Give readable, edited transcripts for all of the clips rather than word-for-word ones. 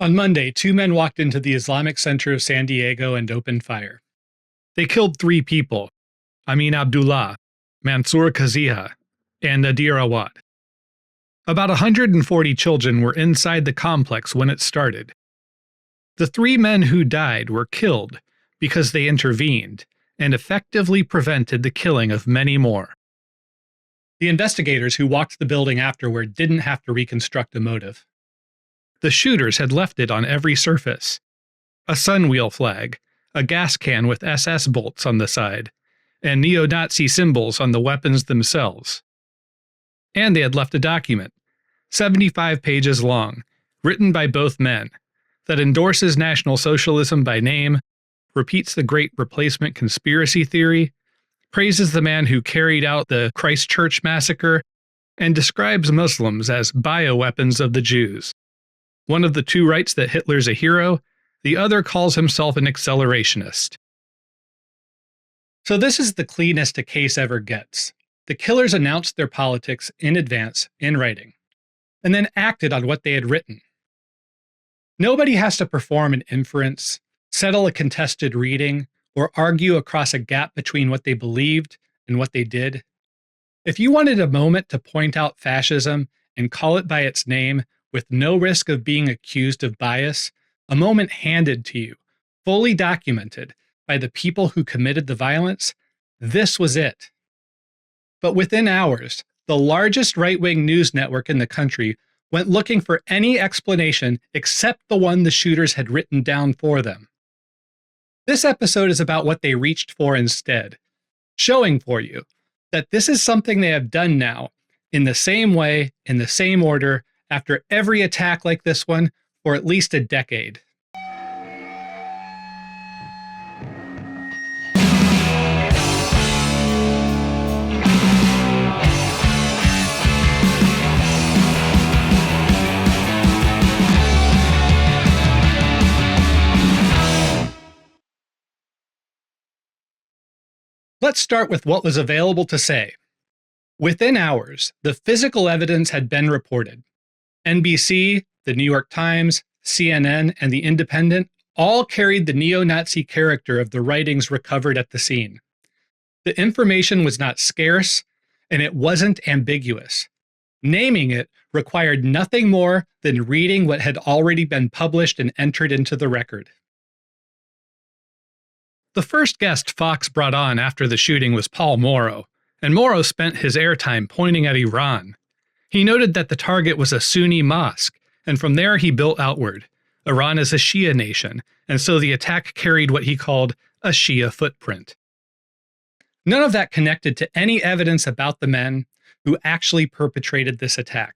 On Monday, two men walked into the Islamic Center of San Diego and opened fire. They killed three people: Amin Abdullah, Mansour Kaziha, and Nadir Awad. About 140 children were inside the complex when it started. The three men who died were killed because they intervened and effectively prevented the killing of many more. The investigators who walked the building afterward didn't have to reconstruct a motive. The shooters had left it on every surface: a sunwheel flag, a gas can with SS bolts on the side, and neo-Nazi symbols on the weapons themselves. And they had left a document, 75 pages long, written by both men, that endorses National Socialism by name, repeats the Great Replacement conspiracy theory, praises the man who carried out the Christchurch massacre, and describes Muslims as bioweapons of the Jews. One of the two writes that Hitler's a hero, the other calls himself an accelerationist. So this is the cleanest a case ever gets. The killers announced their politics in advance, in writing, and then acted on what they had written. Nobody has to perform an inference, settle a contested reading, or argue across a gap between what they believed and what they did. If you wanted a moment to point out fascism and call it by its name with no risk of being accused of bias, a moment handed to you, fully documented by the people who committed the violence, this was it. But within hours, the largest right-wing news network in the country went looking for any explanation except the one the shooters had written down for them. This episode is about what they reached for instead, showing for you that this is something they have done now, in the same way, in the same order, after every attack like this one, for at least a decade. Let's start with what was available to say. Within hours, the physical evidence had been reported. NBC, the New York Times, CNN, and The Independent all carried the neo-Nazi character of the writings recovered at the scene. The information was not scarce, and it wasn't ambiguous. Naming it required nothing more than reading what had already been published and entered into the record. The first guest Fox brought on after the shooting was Paul Morrow, and Morrow spent his airtime pointing at Iran. He noted that the target was a Sunni mosque, and from there he built outward. Iran is a Shia nation, and so the attack carried what he called a Shia footprint. None of that connected to any evidence about the men who actually perpetrated this attack.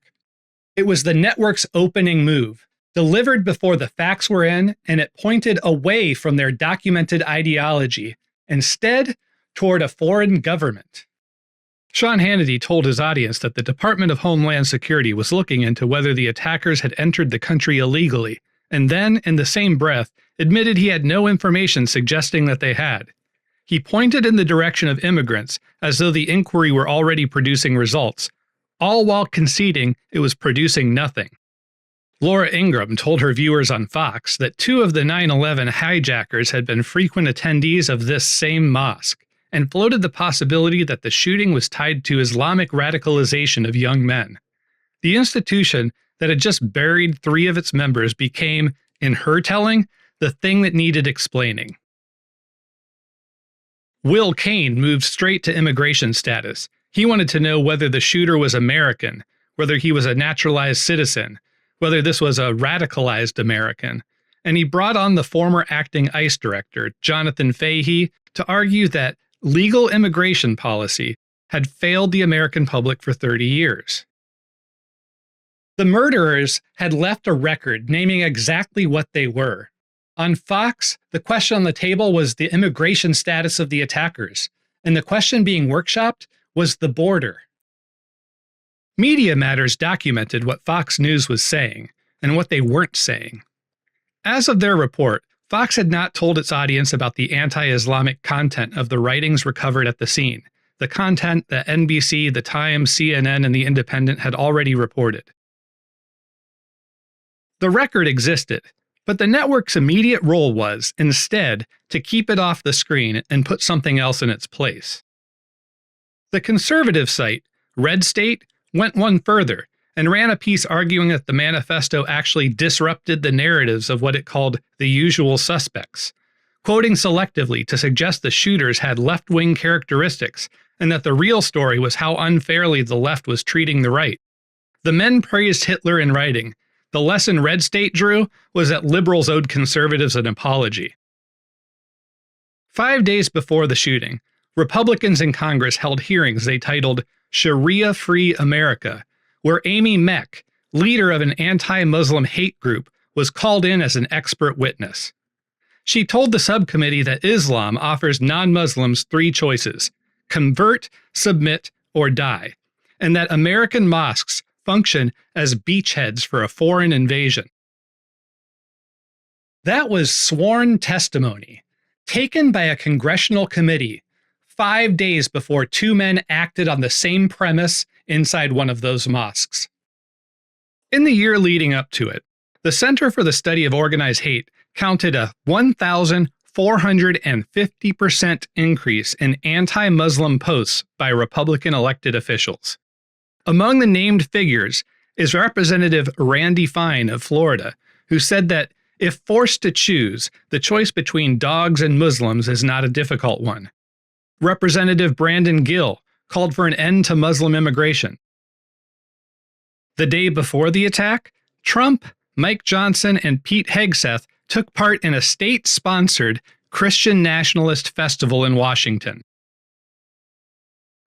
It was the network's opening move, delivered before the facts were in, and it pointed away from their documented ideology, instead toward a foreign government. Sean Hannity told his audience that the Department of Homeland Security was looking into whether the attackers had entered the country illegally, and then, in the same breath, admitted he had no information suggesting that they had. He pointed in the direction of immigrants as though the inquiry were already producing results, all while conceding it was producing nothing. Laura Ingraham told her viewers on Fox that two of the 9/11 hijackers had been frequent attendees of this same mosque, and floated the possibility that the shooting was tied to Islamic radicalization of young men. The institution that had just buried three of its members became, in her telling, the thing that needed explaining. Will Kane moved straight to immigration status. He wanted to know whether the shooter was American, whether he was a naturalized citizen, whether this was a radicalized American, and he brought on the former acting ICE director, Jonathan Fahey, to argue that legal immigration policy had failed the American public for 30 years. The murderers had left a record naming exactly what they were. On Fox, the question on the table was the immigration status of the attackers, and the question being workshopped was the border. Media Matters documented what Fox News was saying, and what they weren't saying. As of their report, Fox had not told its audience about the anti-Islamic content of the writings recovered at the scene, the content that NBC, The Times, CNN, and The Independent had already reported. The record existed, but the network's immediate role was, instead, to keep it off the screen and put something else in its place. The conservative site, Red State, went one further and ran a piece arguing that the manifesto actually disrupted the narratives of what it called the usual suspects, quoting selectively to suggest the shooters had left-wing characteristics and that the real story was how unfairly the left was treating the right. The men praised Hitler in writing. The lesson Red State drew was that liberals owed conservatives an apology. 5 days before the shooting, Republicans in Congress held hearings they titled Sharia-Free America, where Amy Meck, leader of an anti-Muslim hate group, was called in as an expert witness. She told the subcommittee that Islam offers non-Muslims 3 choices: convert, submit, or die, and that American mosques function as beachheads for a foreign invasion. That was sworn testimony, taken by a congressional committee 5 days before 2 men acted on the same premise inside one of those mosques. In the year leading up to it, the Center for the Study of Organized Hate counted a 1,450% increase in anti-Muslim posts by Republican elected officials. Among the named figures is Representative Randy Fine of Florida, who said that if forced to choose, the choice between dogs and Muslims is not a difficult one. Representative Brandon Gill called for an end to Muslim immigration. The day before the attack, Trump, Mike Johnson, and Pete Hegseth took part in a state-sponsored Christian nationalist festival in Washington.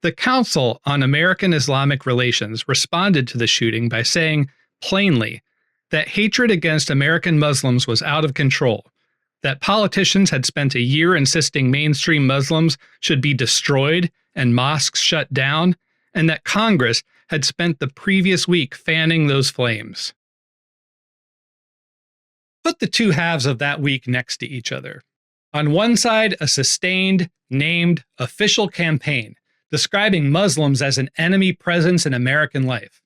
The Council on American Islamic Relations responded to the shooting by saying, plainly, that hatred against American Muslims was out of control, that politicians had spent a year insisting mainstream Muslims should be destroyed and mosques shut down, and that Congress had spent the previous week fanning those flames. Put the 2 halves of that week next to each other. On one side, a sustained, named, official campaign describing Muslims as an enemy presence in American life.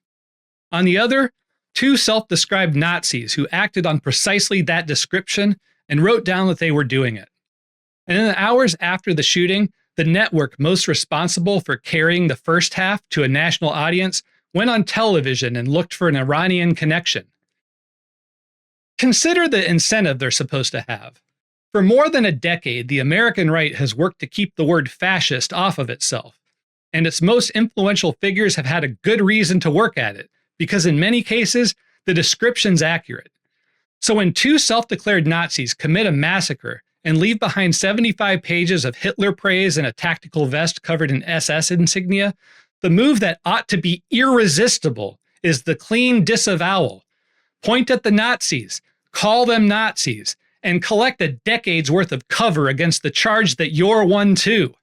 On the other, 2 self-described Nazis who acted on precisely that description and wrote down that they were doing it. And in the hours after the shooting, the network most responsible for carrying the first half to a national audience went on television and looked for an Iranian connection. Consider the incentive they're supposed to have. For more than a decade, the American right has worked to keep the word fascist off of itself, and its most influential figures have had a good reason to work at it, because in many cases, the description's accurate. So when 2 self-declared Nazis commit a massacre and leave behind 75 pages of Hitler praise and a tactical vest covered in SS insignia, the move that ought to be irresistible is the clean disavowal. Point at the Nazis, call them Nazis, and collect a decade's worth of cover against the charge that you're one too.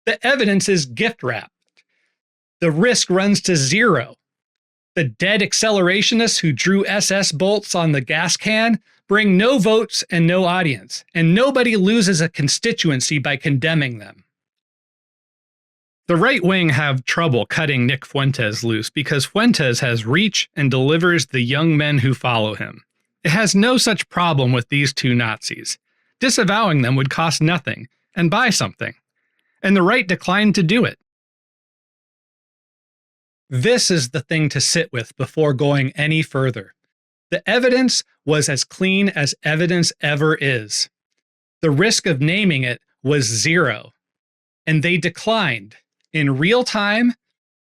The evidence is gift-wrapped. The risk runs to 0. The dead accelerationists who drew SS bolts on the gas can bring no votes and no audience, and nobody loses a constituency by condemning them. The right wing have trouble cutting Nick Fuentes loose because Fuentes has reach and delivers the young men who follow him. It has no such problem with these 2 Nazis. Disavowing them would cost nothing and buy something. And the right declined to do it. This is the thing to sit with before going any further. The evidence was as clean as evidence ever is. The risk of naming it was 0. And they declined in real time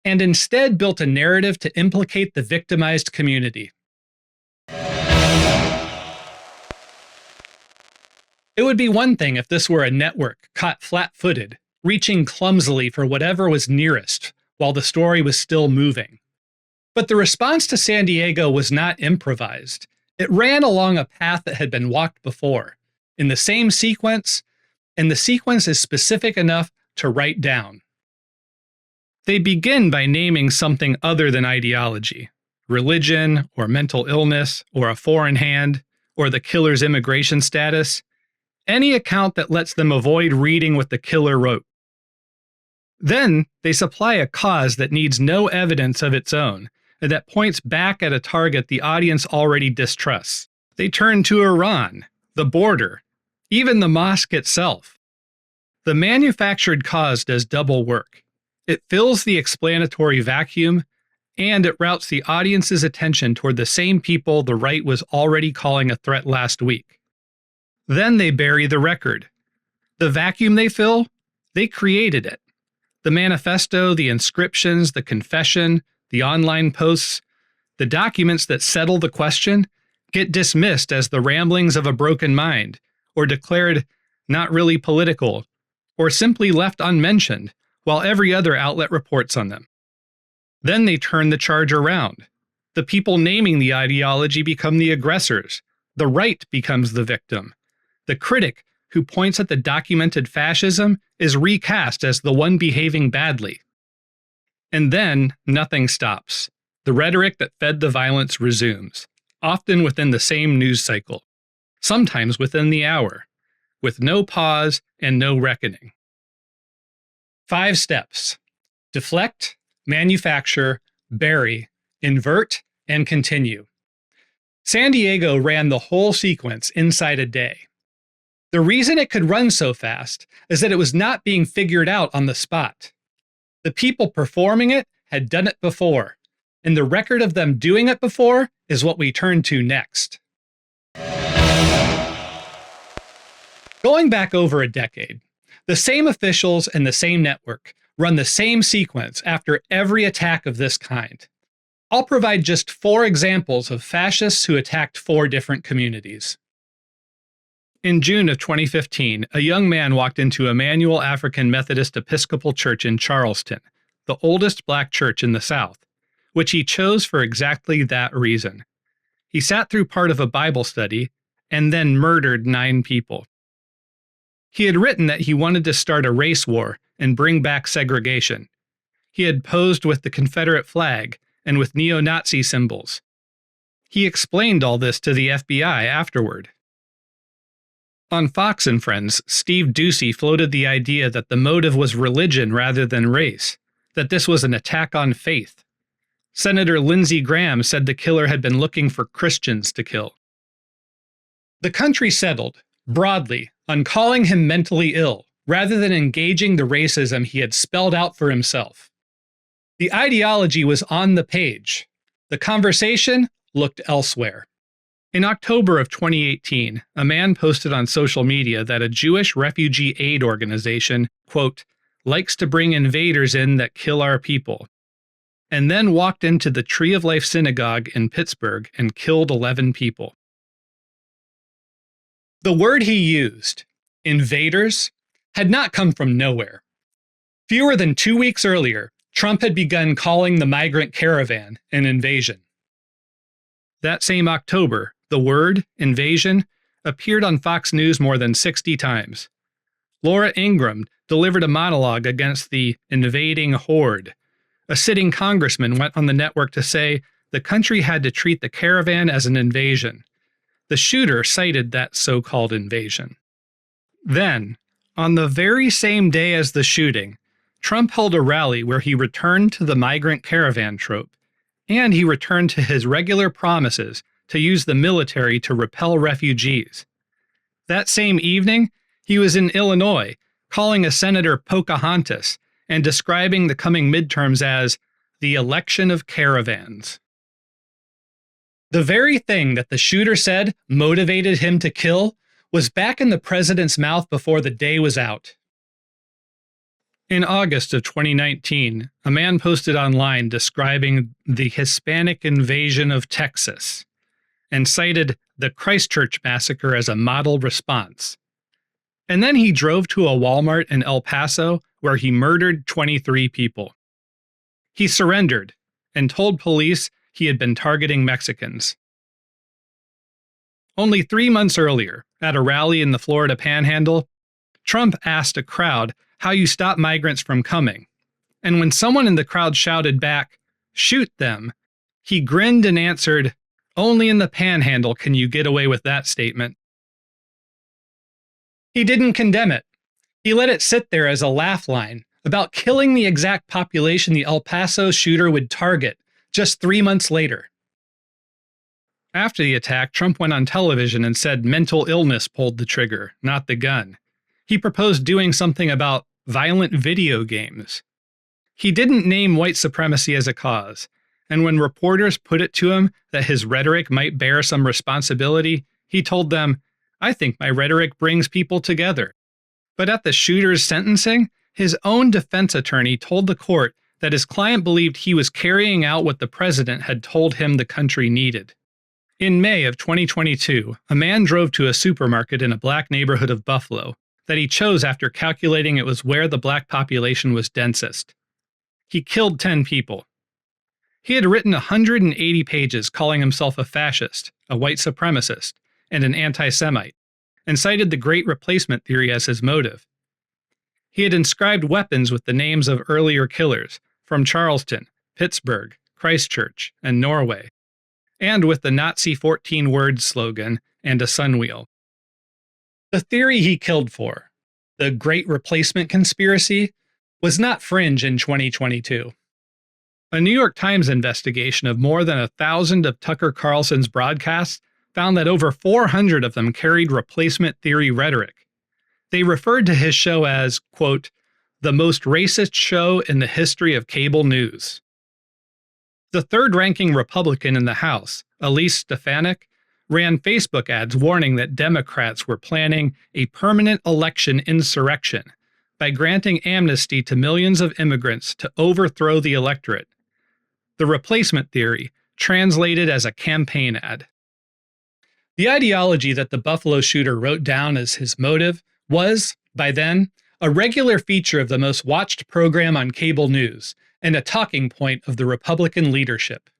and instead built a narrative to implicate the victimized community. It would be one thing if this were a network caught flat-footed, reaching clumsily for whatever was nearest while the story was still moving. But the response to San Diego was not improvised. It ran along a path that had been walked before, in the same sequence, and the sequence is specific enough to write down. They begin by naming something other than ideology, religion, or mental illness, or a foreign hand, or the killer's immigration status, any account that lets them avoid reading what the killer wrote. Then, they supply a cause that needs no evidence of its own, and that points back at a target the audience already distrusts. They turn to Iran, the border, even the mosque itself. The manufactured cause does double work. It fills the explanatory vacuum, and it routes the audience's attention toward the same people the right was already calling a threat last week. Then they bury the record. The vacuum they fill, they created it. The manifesto, the inscriptions, the confession, the online posts, the documents that settle the question get dismissed as the ramblings of a broken mind, or declared not really political, or simply left unmentioned, while every other outlet reports on them. Then they turn the charge around. The people naming the ideology become the aggressors. The right becomes the victim. The critic who points at the documented fascism is recast as the one behaving badly. And then nothing stops. The rhetoric that fed the violence resumes, often within the same news cycle, sometimes within the hour, with no pause and no reckoning. 5 steps: deflect, manufacture, bury, invert, and continue. San Diego ran the whole sequence inside a day. The reason it could run so fast is that it was not being figured out on the spot. The people performing it had done it before, and the record of them doing it before is what we turn to next. Going back over a decade, the same officials and the same network run the same sequence after every attack of this kind. I'll provide just 4 examples of fascists who attacked 4 different communities. In June of 2015, a young man walked into Emmanuel African Methodist Episcopal Church in Charleston, the oldest black church in the South, which he chose for exactly that reason. He sat through part of a Bible study and then murdered 9 people. He had written that he wanted to start a race war and bring back segregation. He had posed with the Confederate flag and with neo-Nazi symbols. He explained all this to the FBI afterward. On Fox and Friends, Steve Doocy floated the idea that the motive was religion rather than race, that this was an attack on faith. Senator Lindsey Graham said the killer had been looking for Christians to kill. The country settled, broadly, on calling him mentally ill, rather than engaging the racism he had spelled out for himself. The ideology was on the page. The conversation looked elsewhere. In October of 2018, a man posted on social media that a Jewish refugee aid organization, quote, likes to bring invaders in that kill our people, and then walked into the Tree of Life synagogue in Pittsburgh and killed 11 people. The word he used, invaders, had not come from nowhere. Fewer than 2 weeks earlier, Trump had begun calling the migrant caravan an invasion. That same October, the word, invasion, appeared on Fox News more than 60 times. Laura Ingraham delivered a monologue against the invading horde. A sitting congressman went on the network to say the country had to treat the caravan as an invasion. The shooter cited that so-called invasion. Then, on the very same day as the shooting, Trump held a rally where he returned to the migrant caravan trope, and he returned to his regular promises to use the military to repel refugees. That same evening, he was in Illinois, calling a senator Pocahontas and describing the coming midterms as the election of caravans. The very thing that the shooter said motivated him to kill was back in the president's mouth before the day was out. In August of 2019, a man posted online describing the Hispanic invasion of Texas and cited the Christchurch massacre as a model response. And then he drove to a Walmart in El Paso where he murdered 23 people. He surrendered and told police he had been targeting Mexicans. Only 3 months earlier, at a rally in the Florida Panhandle, Trump asked a crowd how you stop migrants from coming. And when someone in the crowd shouted back, "Shoot them," he grinned and answered, "Only in the Panhandle can you get away with that statement." He didn't condemn it. He let it sit there as a laugh line about killing the exact population the El Paso shooter would target just 3 months later. After the attack, Trump went on television and said mental illness pulled the trigger, not the gun. He proposed doing something about violent video games. He didn't name white supremacy as a cause, and when reporters put it to him that his rhetoric might bear some responsibility, he told them, "I think my rhetoric brings people together." But at the shooter's sentencing, his own defense attorney told the court that his client believed he was carrying out what the president had told him the country needed. In May of 2022, a man drove to a supermarket in a black neighborhood of Buffalo that he chose after calculating it was where the black population was densest. He killed 10 people. He had written 180 pages calling himself a fascist, a white supremacist, and an anti-Semite, and cited the Great Replacement theory as his motive. He had inscribed weapons with the names of earlier killers from Charleston, Pittsburgh, Christchurch, and Norway, and with the Nazi 14 words slogan and a sunwheel. The theory he killed for, the Great Replacement conspiracy, was not fringe in 2022. A New York Times investigation of more than 1,000 of Tucker Carlson's broadcasts found that over 400 of them carried replacement theory rhetoric. They referred to his show as, quote, the most racist show in the history of cable news. The third-ranking Republican in the House, Elise Stefanik, ran Facebook ads warning that Democrats were planning a permanent election insurrection by granting amnesty to millions of immigrants to overthrow the electorate. The replacement theory, translated as a campaign ad. The ideology that the Buffalo shooter wrote down as his motive was, by then, a regular feature of the most watched program on cable news and a talking point of the Republican leadership.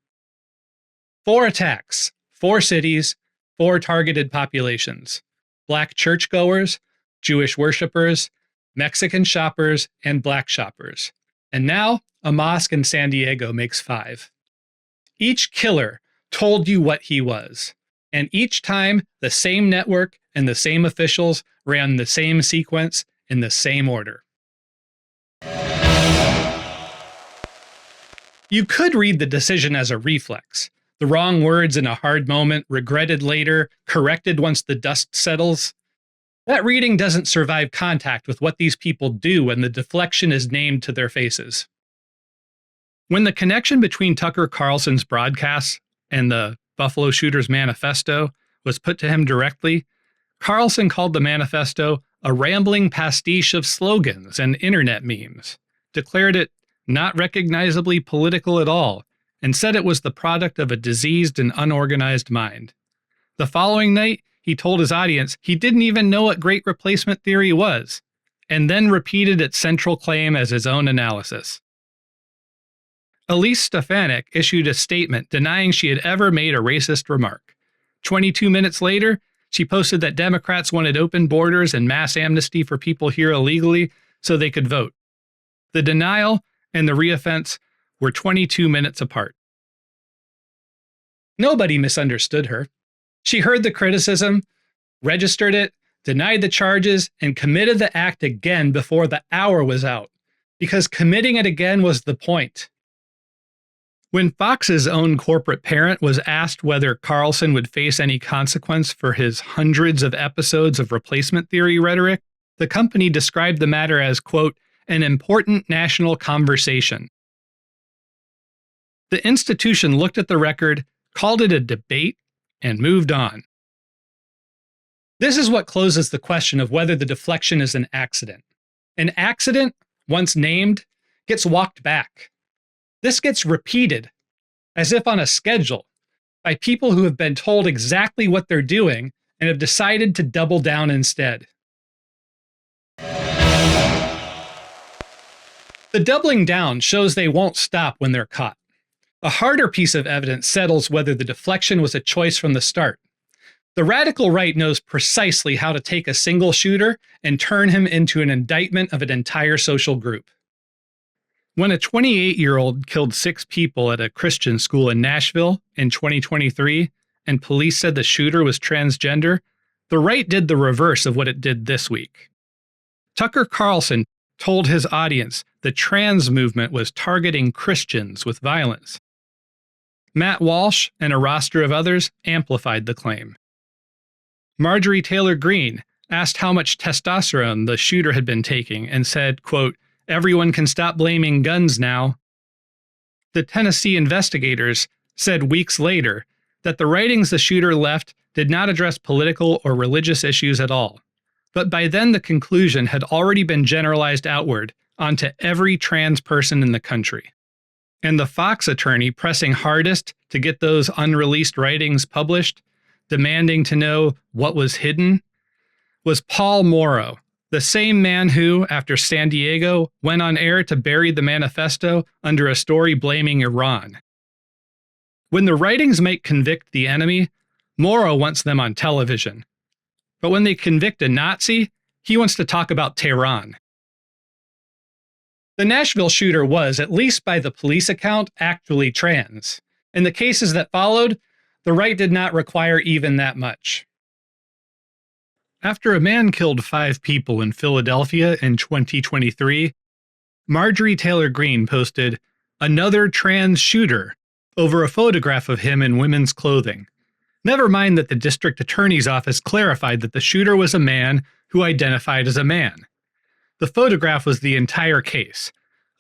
4 attacks, 4 cities, 4 targeted populations: black churchgoers, Jewish worshippers, Mexican shoppers, and black shoppers. And now, a mosque in San Diego makes 5. Each killer told you what he was, and each time the same network and the same officials ran the same sequence in the same order. You could read the decision as a reflex. The wrong words in a hard moment, regretted later, corrected once the dust settles. That reading doesn't survive contact with what these people do when the deflection is named to their faces. When the connection between Tucker Carlson's broadcasts and the Buffalo shooter's manifesto was put to him directly, Carlson called the manifesto a rambling pastiche of slogans and internet memes, declared it not recognizably political at all, and said it was the product of a diseased and unorganized mind. The following night, he told his audience he didn't even know what Great Replacement theory was, and then repeated its central claim as his own analysis. Elise Stefanik issued a statement denying she had ever made a racist remark. 22 minutes later, she posted that Democrats wanted open borders and mass amnesty for people here illegally so they could vote. The denial and the reoffense were 22 minutes apart. Nobody misunderstood her. She heard the criticism, registered it, denied the charges, and committed the act again before the hour was out, because committing it again was the point. When Fox's own corporate parent was asked whether Carlson would face any consequence for his hundreds of episodes of replacement theory rhetoric, the company described the matter as, quote, an important national conversation. The institution looked at the record, called it a debate, and moved on. This is what closes the question of whether the deflection is an accident. An accident, once named, gets walked back. This gets repeated, as if on a schedule, by people who have been told exactly what they're doing and have decided to double down instead. The doubling down shows they won't stop when they're caught. A harder piece of evidence settles whether the deflection was a choice from the start. The radical right knows precisely how to take a single shooter and turn him into an indictment of an entire social group. When a 28-year-old killed 6 people at a Christian school in Nashville in 2023, and police said the shooter was transgender, the right did the reverse of what it did this week. Tucker Carlson told his audience the trans movement was targeting Christians with violence. Matt Walsh and a roster of others amplified the claim. Marjorie Taylor Greene asked how much testosterone the shooter had been taking and said, quote, "Everyone can stop blaming guns now." The Tennessee investigators said weeks later that the writings the shooter left did not address political or religious issues at all. But by then the conclusion had already been generalized outward onto every trans person in the country. And the Fox attorney pressing hardest to get those unreleased writings published, demanding to know what was hidden, was Paul Morrow, the same man who, after San Diego, went on air to bury the manifesto under a story blaming Iran. When the writings might convict the enemy, Morrow wants them on television. But when they convict a Nazi, he wants to talk about Tehran. The Nashville shooter was, at least by the police account, actually trans. In the cases that followed, the right did not require even that much. After a man killed 5 people in Philadelphia in 2023, Marjorie Taylor Greene posted, "Another trans shooter," over a photograph of him in women's clothing. Never mind that the district attorney's office clarified that the shooter was a man who identified as a man. The photograph was the entire case.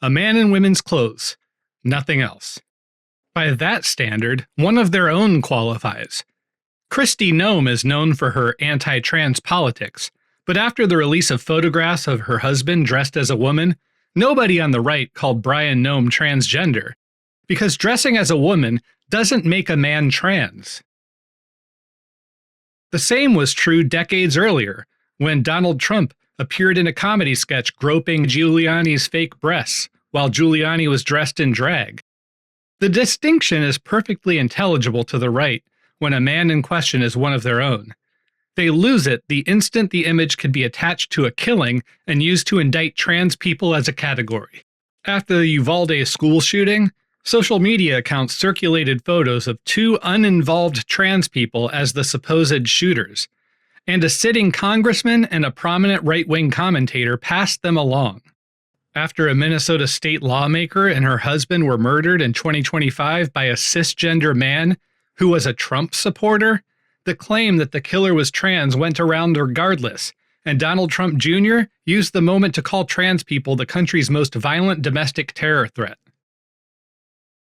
A man in women's clothes. Nothing else. By that standard, one of their own qualifies. Kristi Noem is known for her anti-trans politics, but after the release of photographs of her husband dressed as a woman, nobody on the right called Brian Noem transgender, because dressing as a woman doesn't make a man trans. The same was true decades earlier, when Donald Trump appeared in a comedy sketch groping Giuliani's fake breasts while Giuliani was dressed in drag. The distinction is perfectly intelligible to the right when a man in question is one of their own. They lose it the instant the image could be attached to a killing and used to indict trans people as a category. After the Uvalde school shooting, social media accounts circulated photos of 2 uninvolved trans people as the supposed shooters, and a sitting congressman and a prominent right-wing commentator passed them along. After a Minnesota state lawmaker and her husband were murdered in 2025 by a cisgender man who was a Trump supporter, the claim that the killer was trans went around regardless, and Donald Trump Jr. used the moment to call trans people the country's most violent domestic terror threat.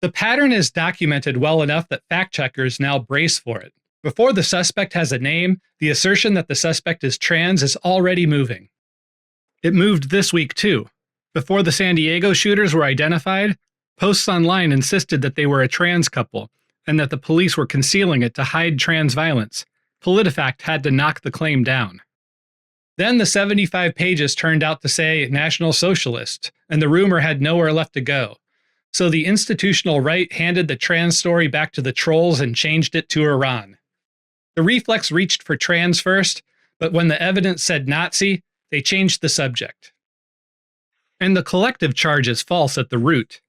The pattern is documented well enough that fact-checkers now brace for it. Before the suspect has a name, the assertion that the suspect is trans is already moving. It moved this week too. Before the San Diego shooters were identified, posts online insisted that they were a trans couple, and that the police were concealing it to hide trans violence. PolitiFact had to knock the claim down. Then the 75 pages turned out to say National Socialist, and the rumor had nowhere left to go. So the institutional right handed the trans story back to the trolls and changed it to Iran. The reflex reached for trans first, but when the evidence said Nazi, they changed the subject. And the collective charge is false at the root.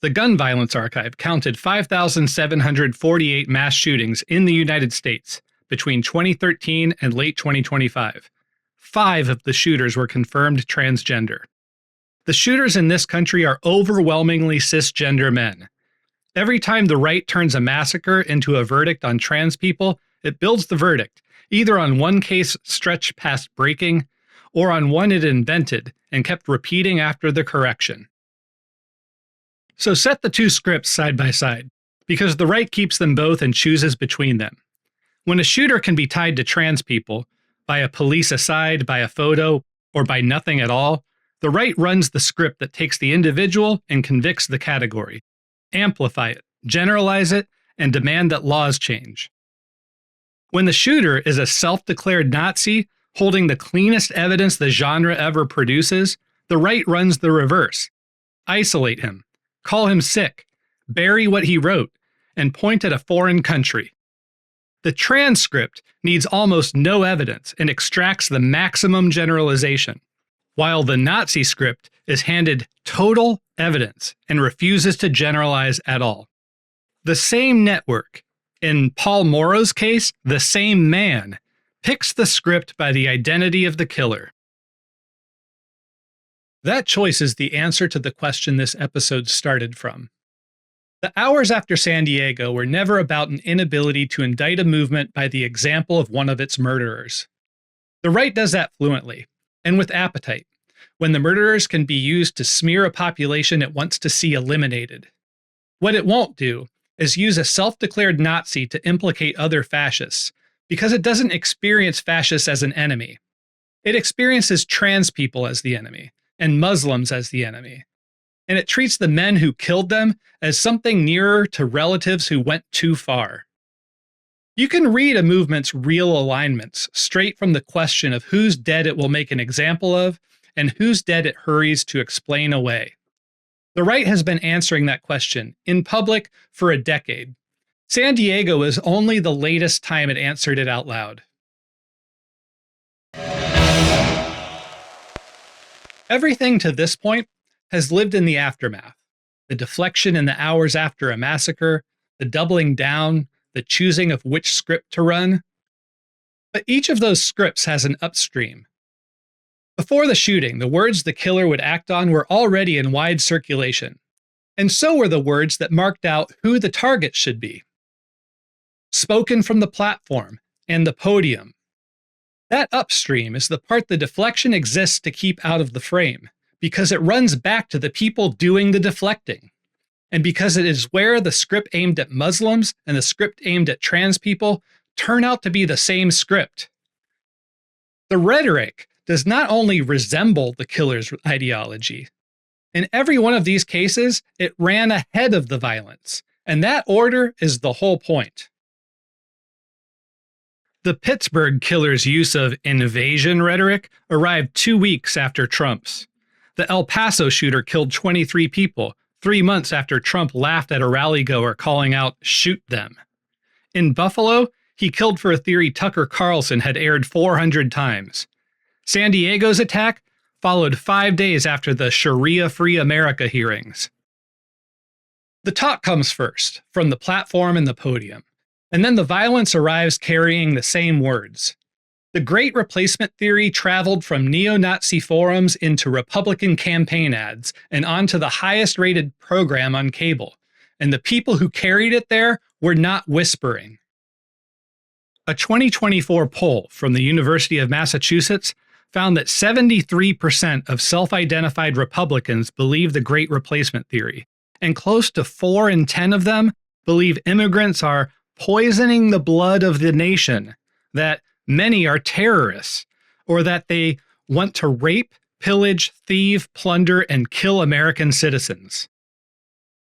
The Gun Violence Archive counted 5,748 mass shootings in the United States between 2013 and late 2025. 5 of the shooters were confirmed transgender. The shooters in this country are overwhelmingly cisgender men. Every time the right turns a massacre into a verdict on trans people, it builds the verdict, either on one case stretched past breaking, or on one it invented and kept repeating after the correction. So set the 2 scripts side by side, because the right keeps them both and chooses between them. When a shooter can be tied to trans people, by a police aside, by a photo, or by nothing at all, the right runs the script that takes the individual and convicts the category. Amplify it, generalize it, and demand that laws change. When the shooter is a self-declared Nazi, holding the cleanest evidence the genre ever produces, the right runs the reverse. Isolate him, call him sick, bury what he wrote, and point at a foreign country. The transcript needs almost no evidence and extracts the maximum generalization, while the Nazi script is handed total evidence and refuses to generalize at all. The same network, in Paul Morrow's case, the same man, picks the script by the identity of the killer. That choice is the answer to the question this episode started from. The hours after San Diego were never about an inability to indict a movement by the example of one of its murderers. The right does that fluently, and with appetite, when the murderers can be used to smear a population it wants to see eliminated. What it won't do is use a self-declared Nazi to implicate other fascists, because it doesn't experience fascists as an enemy. It experiences trans people as the enemy, and Muslims as the enemy. And it treats the men who killed them as something nearer to relatives who went too far. You can read a movement's real alignments straight from the question of whose dead it will make an example of and whose dead it hurries to explain away. The right has been answering that question in public for a decade. San Diego is only the latest time it answered it out loud. Everything to this point has lived in the aftermath. The deflection in the hours after a massacre, the doubling down, the choosing of which script to run. But each of those scripts has an upstream. Before the shooting, the words the killer would act on were already in wide circulation, and so were the words that marked out who the target should be. Spoken from the platform and the podium. That upstream is the part the deflection exists to keep out of the frame, because it runs back to the people doing the deflecting, and because it is where the script aimed at Muslims and the script aimed at trans people turn out to be the same script. The rhetoric does not only resemble the killer's ideology. In every one of these cases, it ran ahead of the violence, and that order is the whole point. The Pittsburgh killer's use of invasion rhetoric arrived 2 weeks after Trump's. The El Paso shooter killed 23 people, 3 months after Trump laughed at a rally-goer calling out, "Shoot them." In Buffalo, he killed for a theory Tucker Carlson had aired 400 times. San Diego's attack followed 5 days after the Sharia-Free America hearings. The talk comes first, from the platform and the podium, and then the violence arrives carrying the same words. The Great Replacement theory traveled from neo-Nazi forums into Republican campaign ads and onto the highest-rated program on cable, and the people who carried it there were not whispering. A 2024 poll from the University of Massachusetts found that 73% of self-identified Republicans believe the Great Replacement theory, and close to 4 in 10 of them believe immigrants are poisoning the blood of the nation, that many are terrorists, or that they want to rape, pillage, thieve, plunder, and kill American citizens.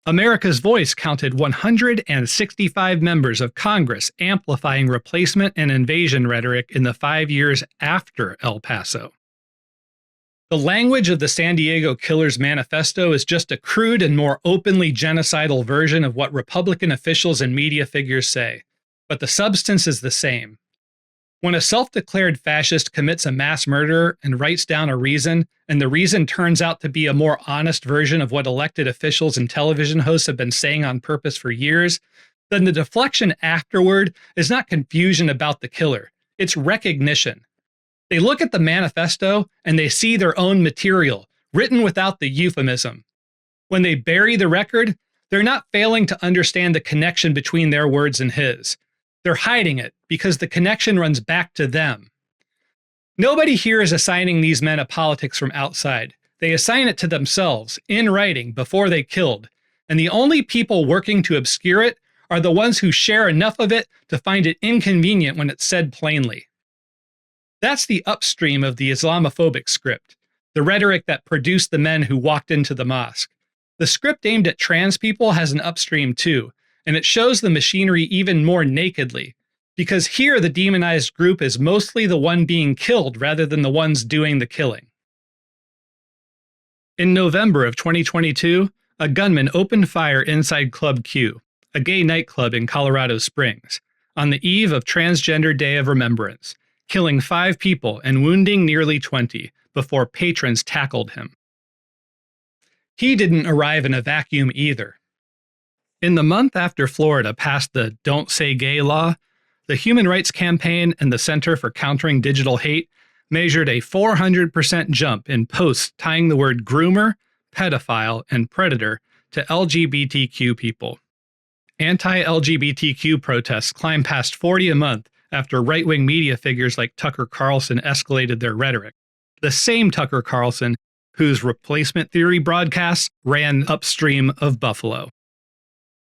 America's Voice counted 165 members of Congress amplifying replacement and invasion rhetoric in the 5 years after El Paso. The language of the San Diego killer's manifesto is just a crude and more openly genocidal version of what Republican officials and media figures say, but the substance is the same. When a self-declared fascist commits a mass murder and writes down a reason, and the reason turns out to be a more honest version of what elected officials and television hosts have been saying on purpose for years, then the deflection afterward is not confusion about the killer, it's recognition. They look at the manifesto and they see their own material, written without the euphemism. When they bury the record, they're not failing to understand the connection between their words and his. They're hiding it because the connection runs back to them. Nobody here is assigning these men a politics from outside. They assign it to themselves, in writing, before they killed. And the only people working to obscure it are the ones who share enough of it to find it inconvenient when it's said plainly. That's the upstream of the Islamophobic script, the rhetoric that produced the men who walked into the mosque. The script aimed at trans people has an upstream too, and it shows the machinery even more nakedly, because here the demonized group is mostly the one being killed rather than the ones doing the killing. In November of 2022, a gunman opened fire inside Club Q, a gay nightclub in Colorado Springs, on the eve of Transgender Day of Remembrance, killing 5 people and wounding nearly 20 before patrons tackled him. He didn't arrive in a vacuum either. In the month after Florida passed the Don't Say Gay law, the Human Rights Campaign and the Center for Countering Digital Hate measured a 400% jump in posts tying the word groomer, pedophile, and predator to LGBTQ people. Anti-LGBTQ protests climbed past 40 a month after right-wing media figures like Tucker Carlson escalated their rhetoric. The same Tucker Carlson whose replacement theory broadcasts ran upstream of Buffalo.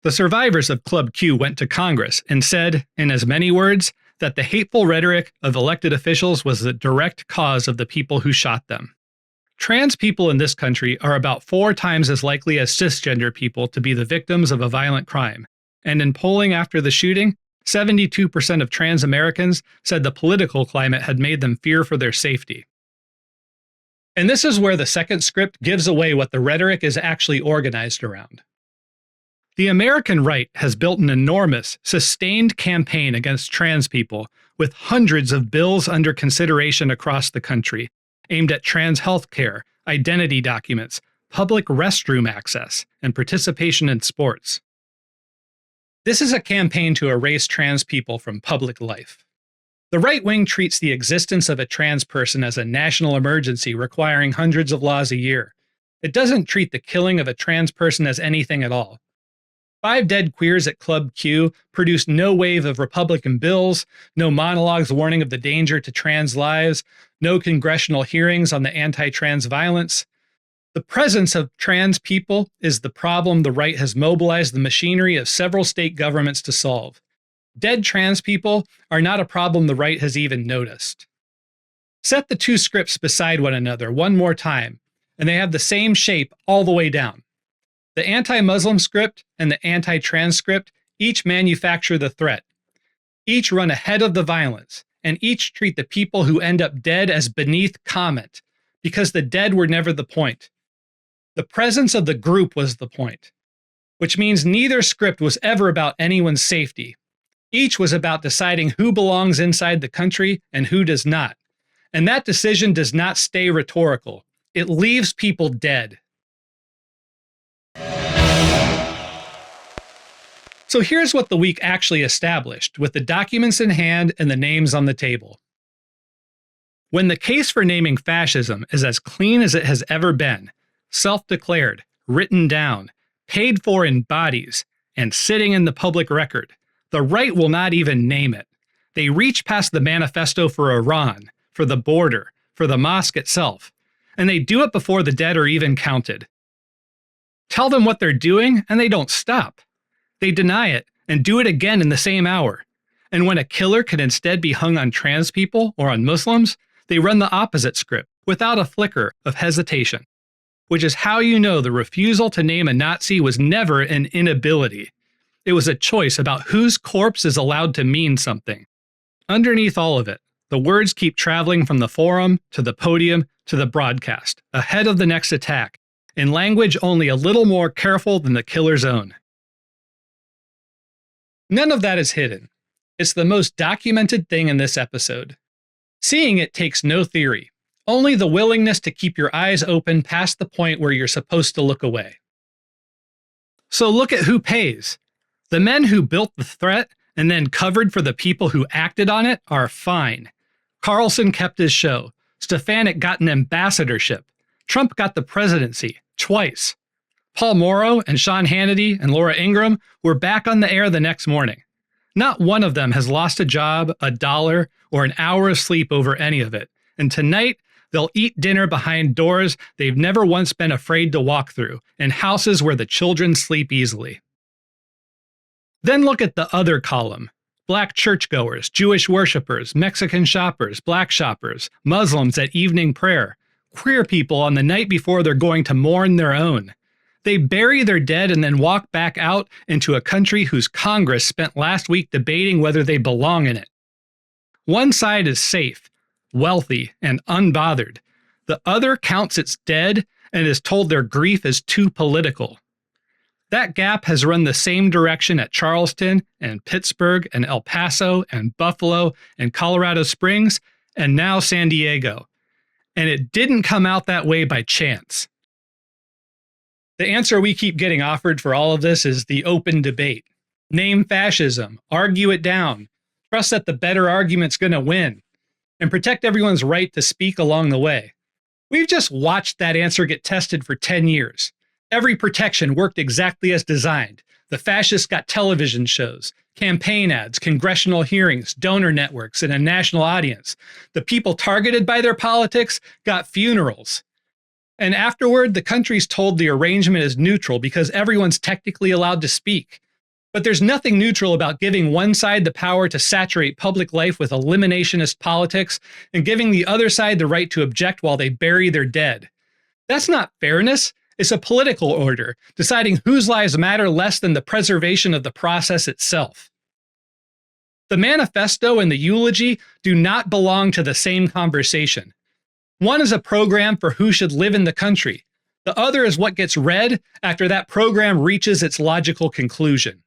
The survivors of Club Q went to Congress and said, in as many words, that the hateful rhetoric of elected officials was the direct cause of the people who shot them. Trans people in this country are about 4 times as likely as cisgender people to be the victims of a violent crime, and in polling after the shooting, 72% of trans Americans said the political climate had made them fear for their safety. And this is where the second script gives away what the rhetoric is actually organized around. The American right has built an enormous, sustained campaign against trans people with hundreds of bills under consideration across the country, aimed at trans health care, identity documents, public restroom access, and participation in sports. This is a campaign to erase trans people from public life. The right wing treats the existence of a trans person as a national emergency requiring hundreds of laws a year. It doesn't treat the killing of a trans person as anything at all. 5 dead queers at Club Q produced no wave of Republican bills, no monologues warning of the danger to trans lives, no congressional hearings on the anti-trans violence. The presence of trans people is the problem the right has mobilized the machinery of several state governments to solve. Dead trans people are not a problem the right has even noticed. Set the 2 scripts beside one another one more time, and they have the same shape all the way down. The anti-Muslim script and the anti-trans script each manufacture the threat. Each run ahead of the violence, and each treat the people who end up dead as beneath comment, because the dead were never the point. The presence of the group was the point, which means neither script was ever about anyone's safety. Each was about deciding who belongs inside the country and who does not. And that decision does not stay rhetorical. It leaves people dead. So here's what the week actually established, with the documents in hand and the names on the table. When the case for naming fascism is as clean as it has ever been, self-declared, written down, paid for in bodies, and sitting in the public record, the right will not even name it. They reach past the manifesto for Iran, for the border, for the mosque itself, and they do it before the dead are even counted. Tell them what they're doing, and they don't stop. They deny it and do it again in the same hour. And when a killer can instead be hung on trans people or on Muslims, they run the opposite script without a flicker of hesitation. Which is how you know the refusal to name a Nazi was never an inability. It was a choice about whose corpse is allowed to mean something. Underneath all of it, the words keep traveling from the forum to the podium to the broadcast, ahead of the next attack, in language only a little more careful than the killer's own. None of that is hidden. It's the most documented thing in this episode. Seeing it takes no theory, only the willingness to keep your eyes open past the point where you're supposed to look away. So look at who pays. The men who built the threat and then covered for the people who acted on it are fine. Carlson kept his show. Stefanik got an ambassadorship. Trump got the presidency, twice. Paul Morrow and Sean Hannity and Laura Ingraham were back on the air the next morning. Not one of them has lost a job, a dollar, or an hour of sleep over any of it. And tonight, they'll eat dinner behind doors they've never once been afraid to walk through, in houses where the children sleep easily. Then look at the other column. Black churchgoers, Jewish worshippers, Mexican shoppers, black shoppers, Muslims at evening prayer, queer people on the night before they're going to mourn their own. They bury their dead and then walk back out into a country whose Congress spent last week debating whether they belong in it. One side is safe, wealthy, and unbothered. The other counts its dead and is told their grief is too political. That gap has run the same direction at Charleston and Pittsburgh and El Paso and Buffalo and Colorado Springs and now San Diego. And it didn't come out that way by chance. The answer we keep getting offered for all of this is the open debate. Name fascism, argue it down, trust that the better argument's going to win, and protect everyone's right to speak along the way. We've just watched that answer get tested for 10 years. Every protection worked exactly as designed. The fascists got television shows, campaign ads, congressional hearings, donor networks, and a national audience. The people targeted by their politics got funerals. And afterward, the country's told the arrangement is neutral because everyone's technically allowed to speak. But there's nothing neutral about giving one side the power to saturate public life with eliminationist politics and giving the other side the right to object while they bury their dead. That's not fairness. It's a political order, deciding whose lives matter less than the preservation of the process itself. The manifesto and the eulogy do not belong to the same conversation. One is a program for who should live in the country. The other is what gets read after that program reaches its logical conclusion.